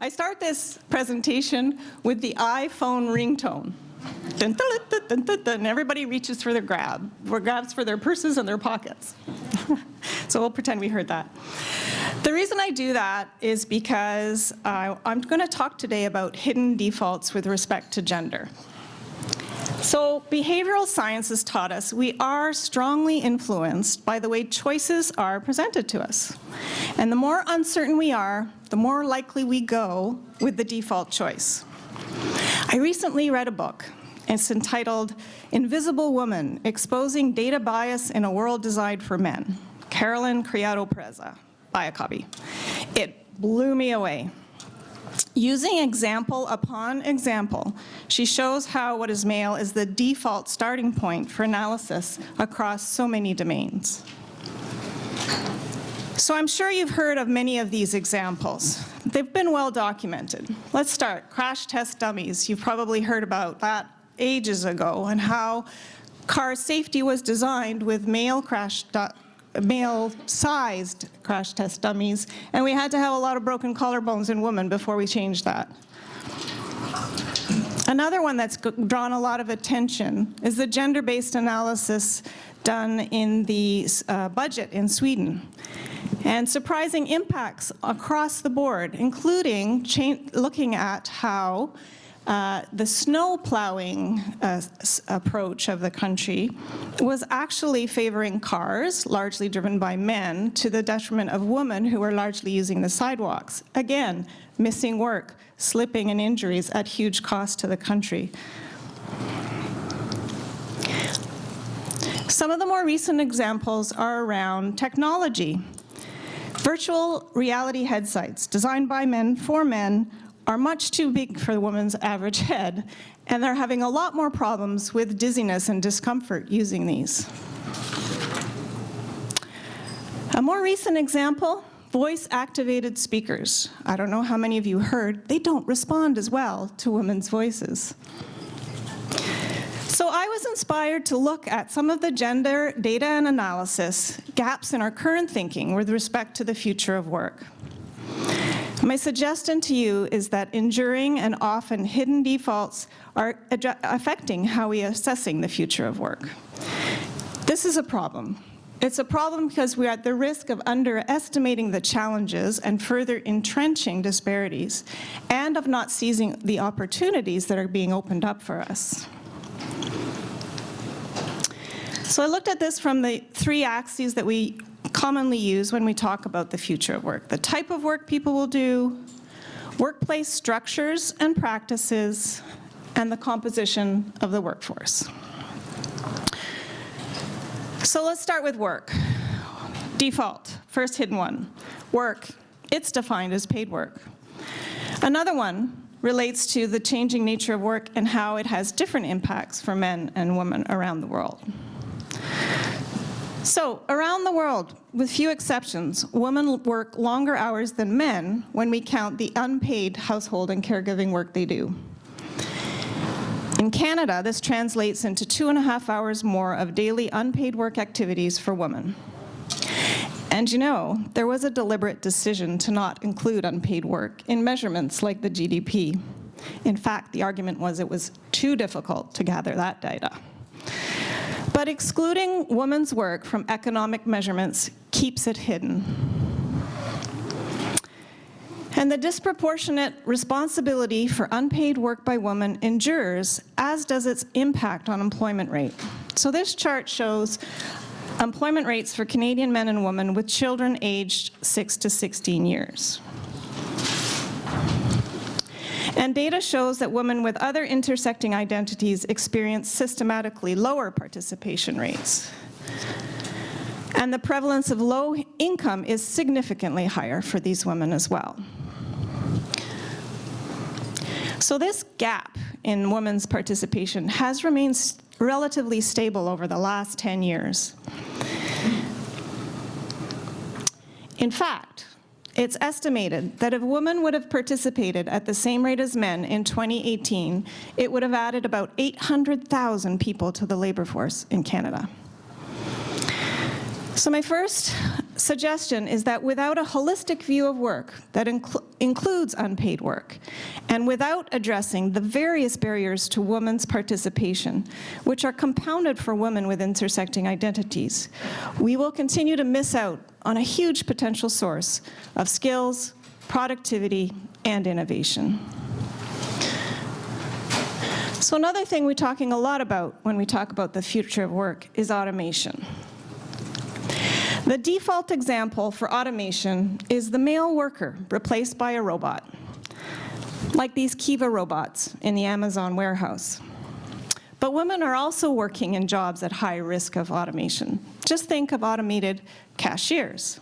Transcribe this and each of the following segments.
I start this presentation with the iPhone ringtone. Dun, dun, dun, dun, dun, dun, and everybody reaches for their grabs for their purses and their pockets. So we'll pretend we heard that. The reason I do that is because I'm going to talk today about hidden defaults with respect to gender. So behavioral science has taught us we are strongly influenced by the way choices are presented to us. And the more uncertain we are, the more likely we go with the default choice. I recently read a book. It's entitled Invisible Woman, Exposing Data Bias in a World Designed for Men. Carolyn Criado-Pereza. Buy a copy. It blew me away. Using example upon example, she shows how what is male is the default starting point for analysis across so many domains. So I'm sure you've heard of many of these examples. They've been well documented. Let's start. Crash test dummies. You've probably heard about that ages ago and how car safety was designed with male-sized crash test dummies, and we had to have a lot of broken collarbones in women before we changed that. Another one that's drawn a lot of attention is the gender-based analysis done in the budget in Sweden. And surprising impacts across the board, including looking at how the snow plowing approach of the country was actually favoring cars, largely driven by men, to the detriment of women who were largely using the sidewalks. Again, missing work, slipping, and injuries at huge cost to the country. Some of the more recent examples are around technology. Virtual reality headsets designed by men for men are much too big for the woman's average head, and they're having a lot more problems with dizziness and discomfort using these. A more recent example, voice-activated speakers. I don't know how many of you heard, they don't respond as well to women's voices. So I was inspired to look at some of the gender data and analysis gaps in our current thinking with respect to the future of work. My suggestion to you is that enduring and often hidden defaults are affecting how we are assessing the future of work. This is a problem. It's a problem because we are at the risk of underestimating the challenges and further entrenching disparities, and of not seizing the opportunities that are being opened up for us. So I looked at this from the three axes that we commonly use when we talk about the future of work. The type of work people will do, workplace structures and practices, and the composition of the workforce. So let's start with work. Default, first hidden one. Work, it's defined as paid work. Another one relates to the changing nature of work and how it has different impacts for men and women around the world. So, around the world, with few exceptions, women work longer hours than men when we count the unpaid household and caregiving work they do. In Canada, this translates into 2.5 hours more of daily unpaid work activities for women. And you know, there was a deliberate decision to not include unpaid work in measurements like the GDP. In fact, the argument was it was too difficult to gather that data. But excluding women's work from economic measurements keeps it hidden. And the disproportionate responsibility for unpaid work by women endures, as does its impact on employment rate. So this chart shows employment rates for Canadian men and women with children aged 6 to 16 years. And data shows that women with other intersecting identities experience systematically lower participation rates. And the prevalence of low income is significantly higher for these women as well. So this gap in women's participation has remained relatively stable over the last 10 years. In fact, it's estimated that if women would have participated at the same rate as men in 2018, it would have added about 800,000 people to the labor force in Canada. So my first suggestion is that without a holistic view of work that includes unpaid work, and without addressing the various barriers to women's participation, which are compounded for women with intersecting identities, we will continue to miss out on a huge potential source of skills, productivity, and innovation. So another thing we're talking a lot about when we talk about the future of work is automation. The default example for automation is the male worker replaced by a robot, like these Kiva robots in the Amazon warehouse. But women are also working in jobs at high risk of automation. Just think of automated cashiers.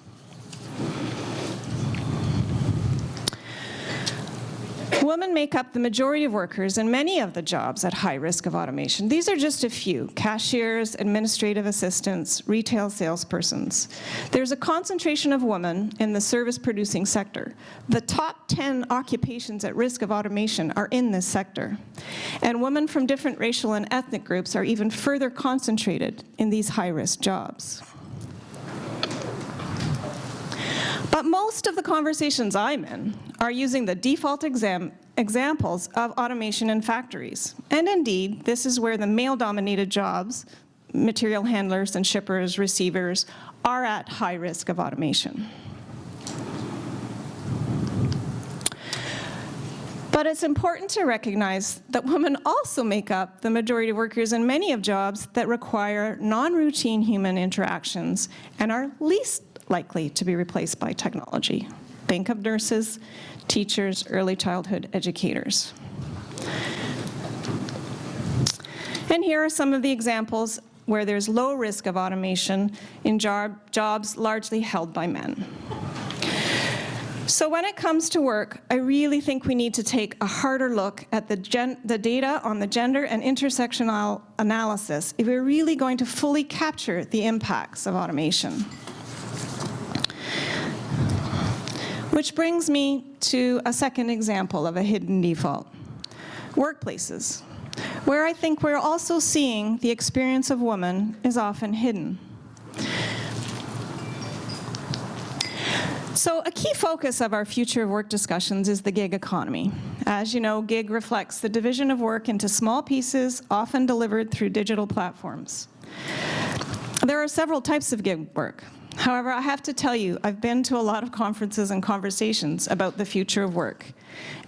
Women make up the majority of workers in many of the jobs at high risk of automation. These are just a few: cashiers, administrative assistants, retail salespersons. There's a concentration of women in the service-producing sector. The top 10 occupations at risk of automation are in this sector. And women from different racial and ethnic groups are even further concentrated in these high-risk jobs. But most of the conversations I'm in are using the default examples of automation in factories. And indeed, this is where the male-dominated jobs, material handlers and shippers, receivers, are at high risk of automation. But it's important to recognize that women also make up the majority of workers in many of jobs that require non-routine human interactions and are least likely to be replaced by technology: bank of nurses, teachers, early childhood educators. And here are some of the examples where there's low risk of automation in jobs largely held by men. So when it comes to work, I really think we need to take a harder look at the data on the gender and intersectional analysis if we're really going to fully capture the impacts of automation. Which brings me to a second example of a hidden default: workplaces, where I think we're also seeing the experience of women is often hidden. So a key focus of our future of work discussions is the gig economy. As you know, gig reflects the division of work into small pieces, often delivered through digital platforms. There are several types of gig work. However, I have to tell you, I've been to a lot of conferences and conversations about the future of work,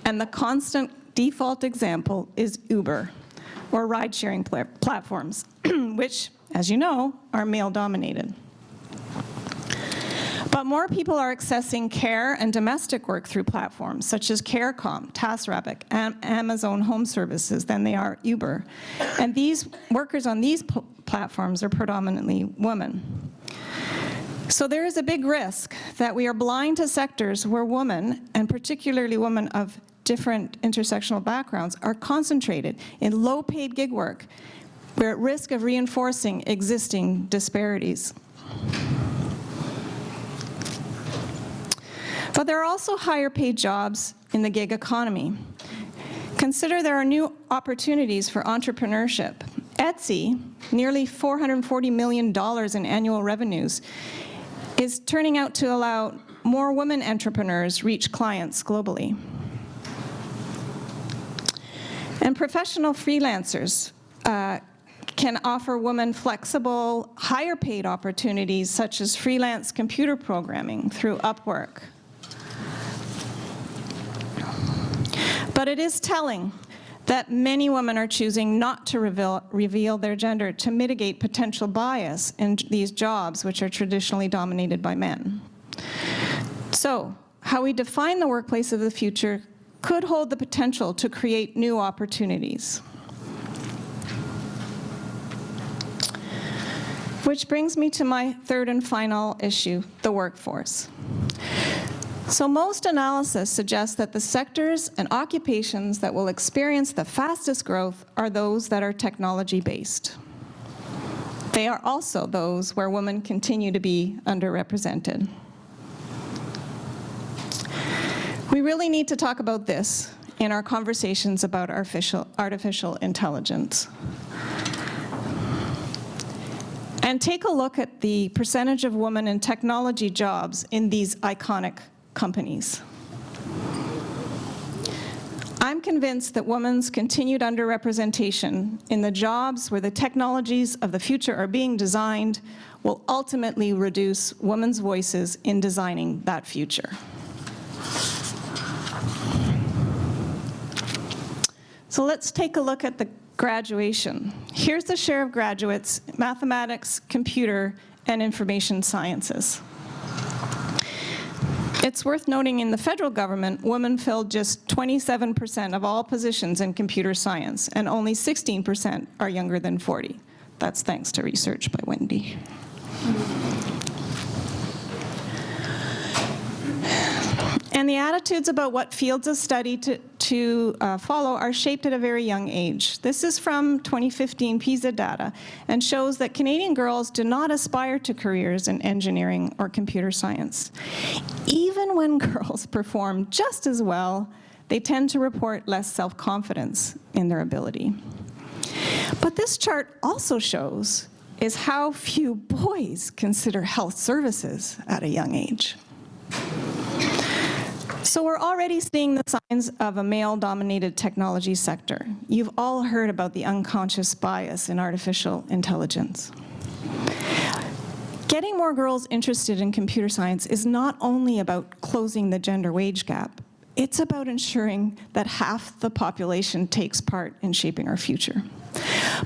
and the constant default example is Uber, or ride-sharing platforms, which, as you know, are male-dominated. But more people are accessing care and domestic work through platforms such as CareCom, TaskRabbit, and Amazon Home Services than they are Uber. And these workers on these platforms are predominantly women. So there is a big risk that we are blind to sectors where women, and particularly women of different intersectional backgrounds, are concentrated in low-paid gig work. We're at risk of reinforcing existing disparities. But there are also higher-paid jobs in the gig economy. Consider there are new opportunities for entrepreneurship. Etsy, nearly $440 million in annual revenues, is turning out to allow more women entrepreneurs reach clients globally. And professional freelancers can offer women flexible, higher paid opportunities such as freelance computer programming through Upwork. But it is telling that many women are choosing not to reveal their gender to mitigate potential bias in these jobs which are traditionally dominated by men. So, how we define the workplace of the future could hold the potential to create new opportunities. Which brings me to my third and final issue, the workforce. So most analysis suggests that the sectors and occupations that will experience the fastest growth are those that are technology-based. They are also those where women continue to be underrepresented. We really need to talk about this in our conversations about artificial intelligence. And take a look at the percentage of women in technology jobs in these iconic companies. I'm convinced that women's continued underrepresentation in the jobs where the technologies of the future are being designed will ultimately reduce women's voices in designing that future. So let's take a look at the graduation. Here's the share of graduates, mathematics, computer, and information sciences. It's worth noting in the federal government, women filled just 27% of all positions in computer science, and only 16% are younger than 40. That's thanks to research by Wendy. And the attitudes about what fields of study to follow are shaped at a very young age. This is from 2015 PISA data and shows that Canadian girls do not aspire to careers in engineering or computer science. Even when girls perform just as well, they tend to report less self-confidence in their ability. But this chart also shows is how few boys consider health services at a young age. So we're already seeing the signs of a male-dominated technology sector. You've all heard about the unconscious bias in artificial intelligence. Getting more girls interested in computer science is not only about closing the gender wage gap, it's about ensuring that half the population takes part in shaping our future.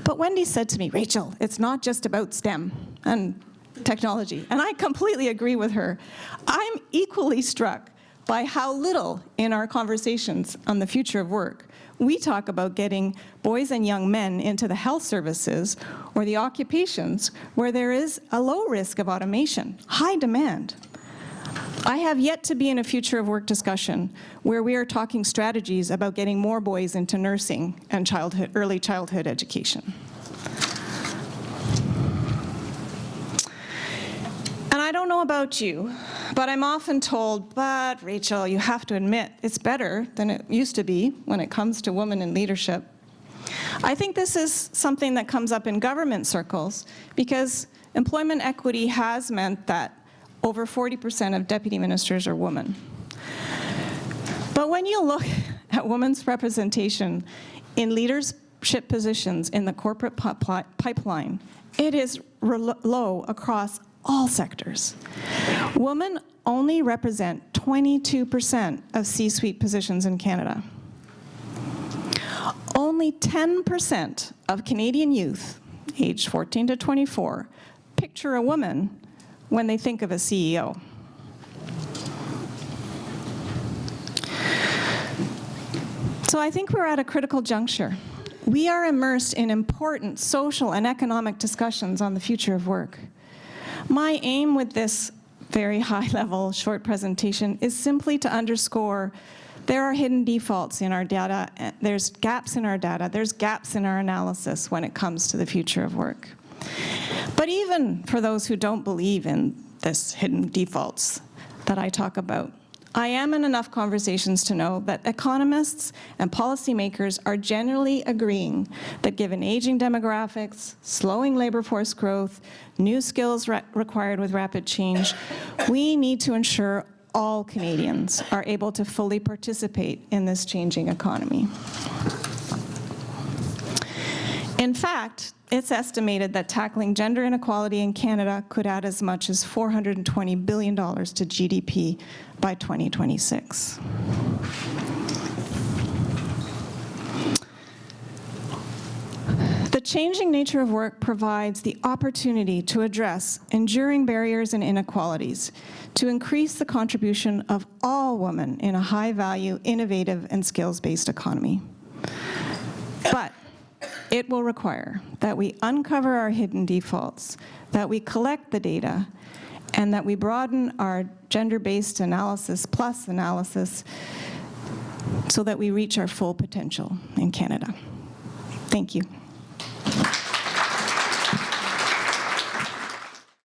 But Wendy said to me, Rachel, it's not just about STEM and technology. And I completely agree with her. I'm equally struck by how little in our conversations on the future of work we talk about getting boys and young men into the health services or the occupations where there is a low risk of automation, high demand. I have yet to be in a future of work discussion where we are talking strategies about getting more boys into nursing and early childhood education. And I don't know about you, but I'm often told, but Rachel, you have to admit, it's better than it used to be when it comes to women in leadership. I think this is something that comes up in government circles because employment equity has meant that over 40% of deputy ministers are women. But when you look at women's representation in leadership positions in the corporate pipeline, it is low across all sectors. Women only represent 22% of C-suite positions in Canada. Only 10% of Canadian youth, aged 14 to 24, picture a woman when they think of a CEO. So I think we're at a critical juncture. We are immersed in important social and economic discussions on the future of work. My aim with this very high-level short presentation is simply to underscore there are hidden defaults in our data, there's gaps in our data, there's gaps in our analysis when it comes to the future of work. But even for those who don't believe in this hidden defaults that I talk about, I am in enough conversations to know that economists and policymakers are generally agreeing that given aging demographics, slowing labor force growth, new skills required with rapid change, we need to ensure all Canadians are able to fully participate in this changing economy. In fact, it's estimated that tackling gender inequality in Canada could add as much as $420 billion to GDP by 2026. The changing nature of work provides the opportunity to address enduring barriers and inequalities, to increase the contribution of all women in a high-value, innovative, and skills-based economy. But it will require that we uncover our hidden defaults, that we collect the data, and that we broaden our gender-based analysis plus analysis so that we reach our full potential in Canada. Thank you.